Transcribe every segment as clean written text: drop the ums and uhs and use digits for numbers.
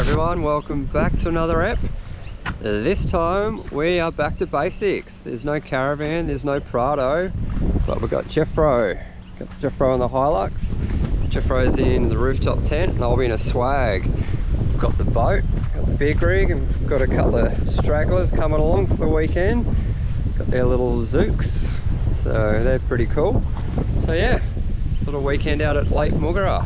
everyone, welcome back to another ep. This time we are back to basics. There's no caravan, there's no Prado, but we've got Jeffro. Got Jeffro on the Hilux. Jeffro's in the rooftop tent and I'll be in a swag. We've got the boat, got the big rig, and we've got a couple of stragglers coming along for the weekend. Got their little zooks, so they're pretty cool. So yeah, little weekend out at Lake Moogerah.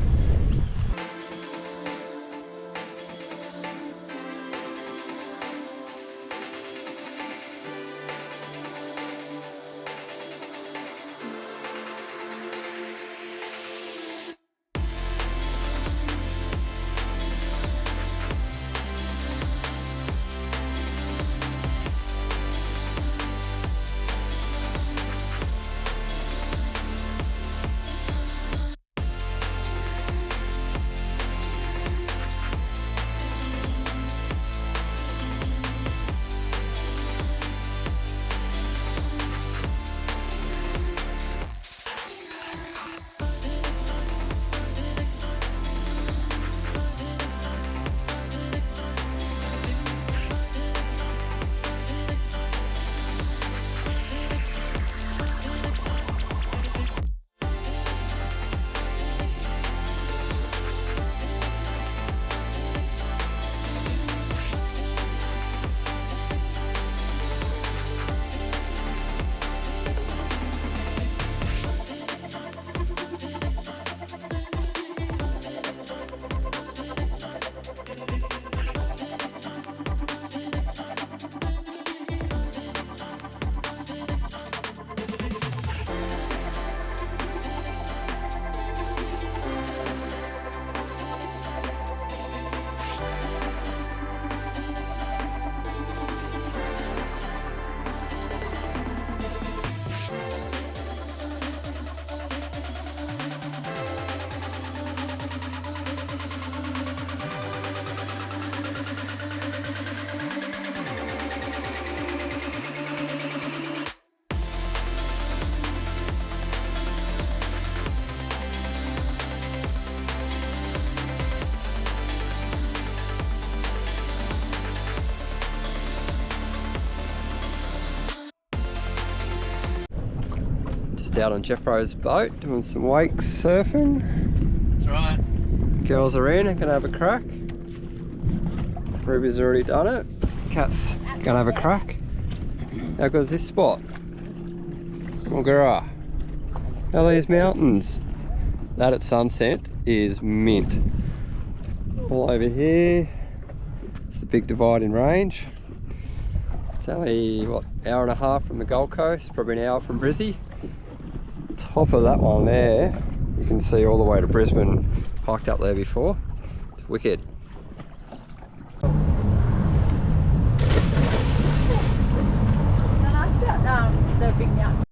Out on Jeffro's boat doing some wake surfing. That's right. Girls are in, gonna have a crack. Ruby's already done it. Kat's gonna have a crack. How good is this spot? Moogerah. How are these mountains? That at sunset is mint. All over here, it's the big dividing range. It's only, what, hour and a half from the Gold Coast, probably an hour from Brisbane. Top of that one there, you can see all the way to Brisbane. Hiked up there before. It's wicked. The big mountain.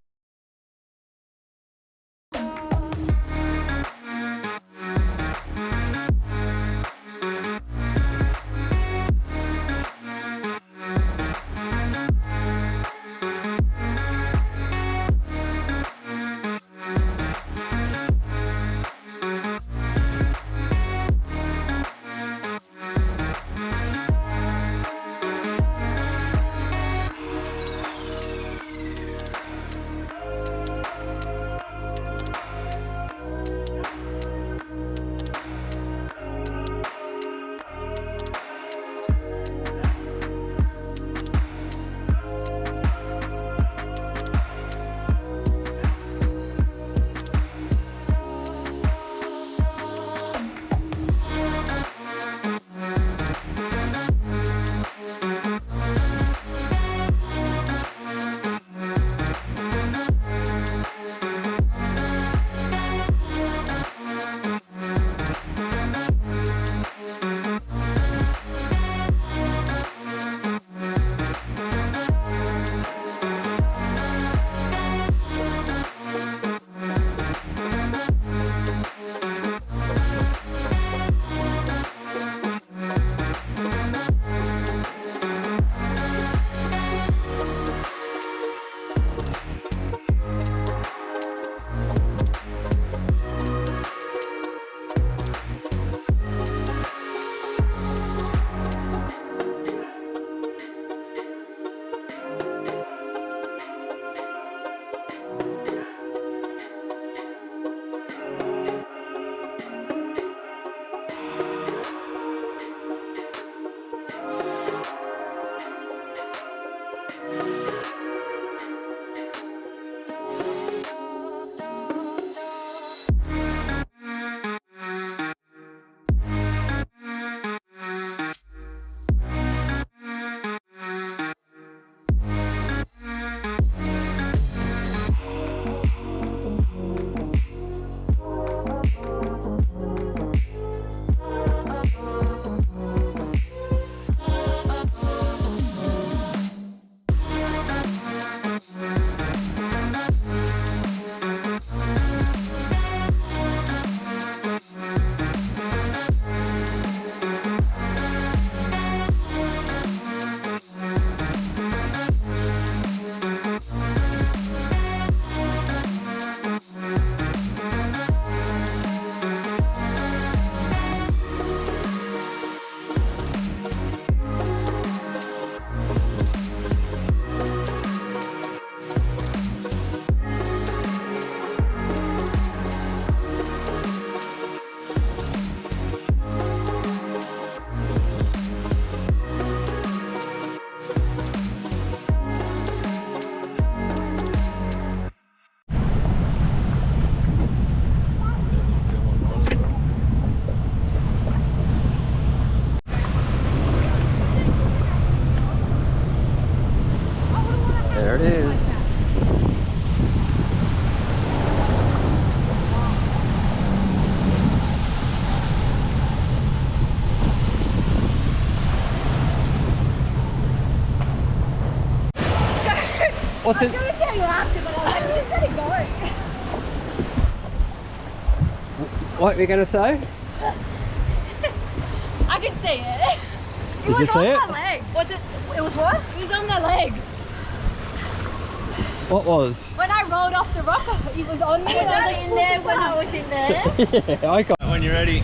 What's I it? was going to tell you after, but I was like, just let it go. What were you going to say? I can see it. Did you see on it? my leg. Was it? It was what? It was on my leg. What was? When I rolled off the rock, it was on me. Was I in there when I was in there? Yeah, I got. When you're ready.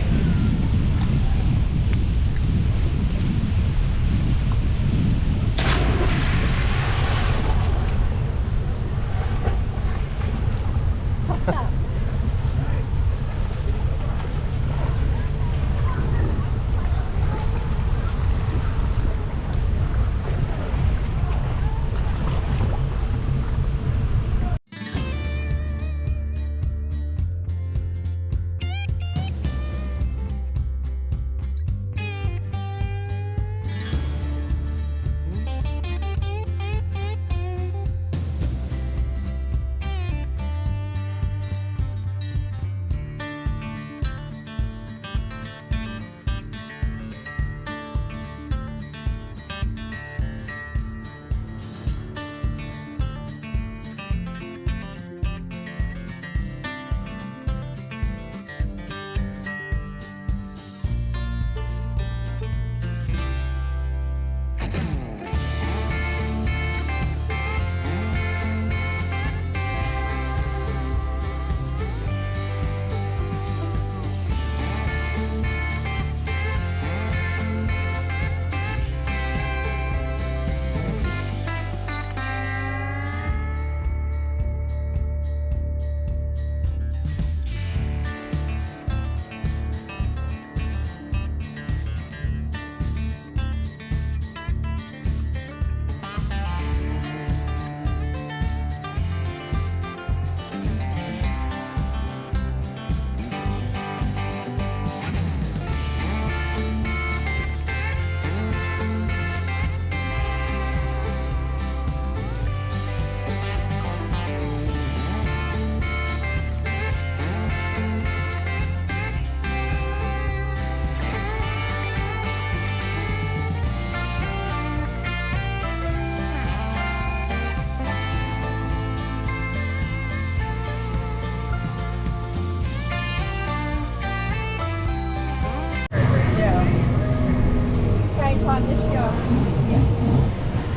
Same time this year.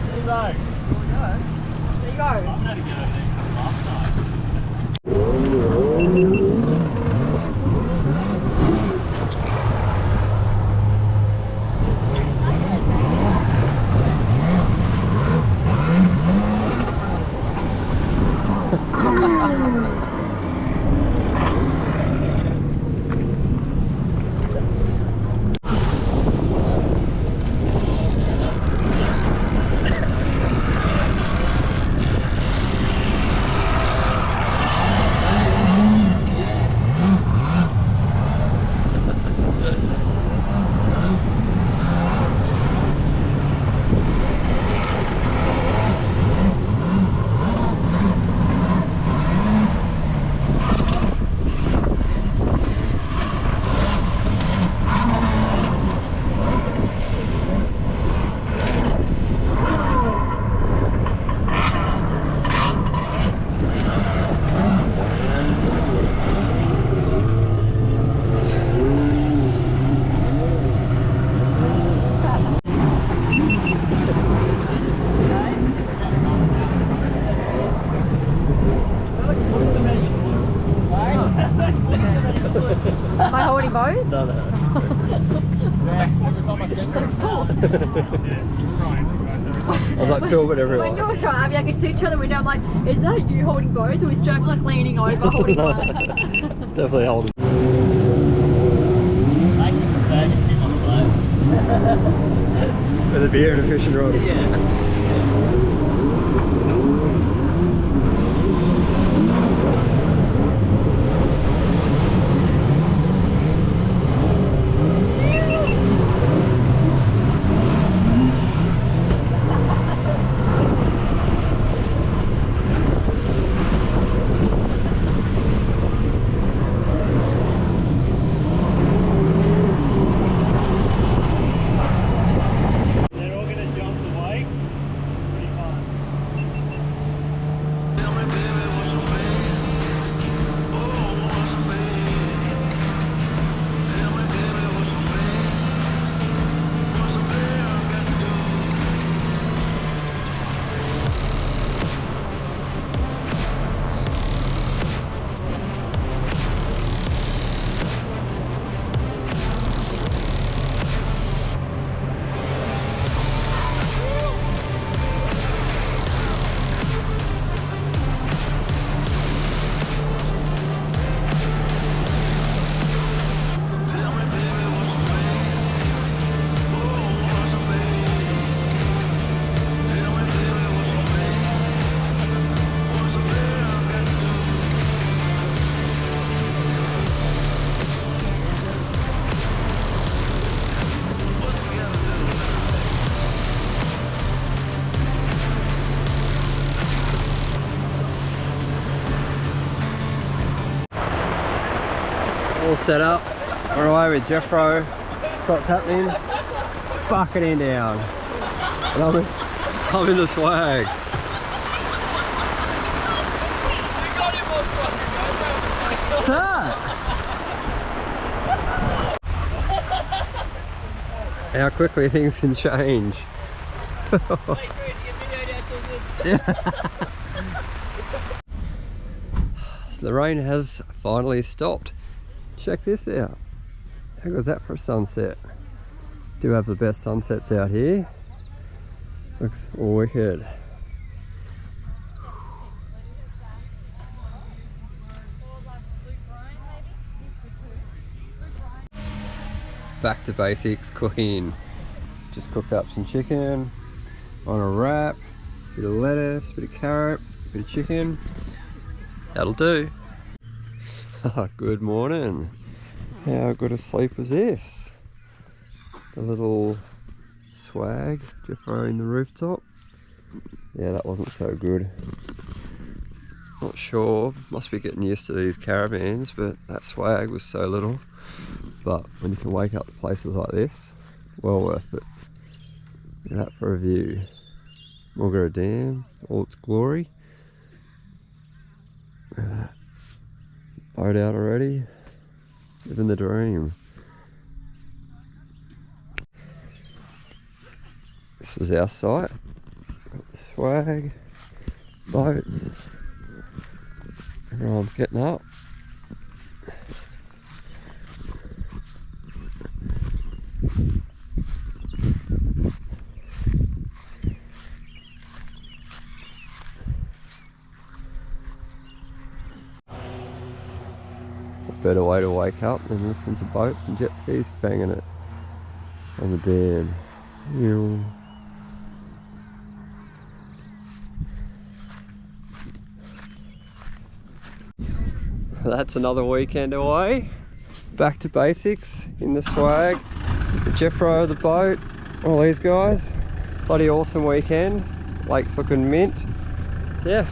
There you go. There you go. I'm going to get over there last night. By holding both? No, no. I was like filming When everyone. you were driving, I could see each other window. I'm like, is that you holding both? Or is Jeff like leaning over holding No. one? Definitely holding. I actually prefer just sitting on the boat. With a beer and a fishing rod. Yeah. They're all going to jump the wake. Pretty fast. set up. We're away with Jeffro. So what's happening? It's bucketing down. And I'm in the swag. What's that? How quickly things can change. So the rain has finally stopped. Check this out. How goes that for a sunset? Do have the best sunsets out here. Looks wicked. Back to basics cooking. Just cooked up some chicken on a wrap, bit of lettuce, bit of carrot, bit of chicken. That'll do. Good morning. How good a sleep was this? The little swag just throwing the rooftop. Yeah, that wasn't so good. Not sure, must be getting used to these caravans, but that swag was so little. But when you can wake up to places like this, well worth it. Look at that for a view. Moogerah Dam, all its glory. Look at that. Boat out already. Living the dream. This was our site. Got the swag, boats. Everyone's getting up. Better way to wake up than listen to boats and jet skis banging it on the dam. Ew. That's another weekend away. Back to basics in the swag. The Jeffro, the boat, all these guys. Bloody awesome weekend. Lake's looking mint. Yeah,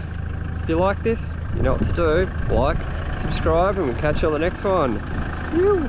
if you like this, you know what to do. Like, subscribe, and we'll catch you on the next one. Woo.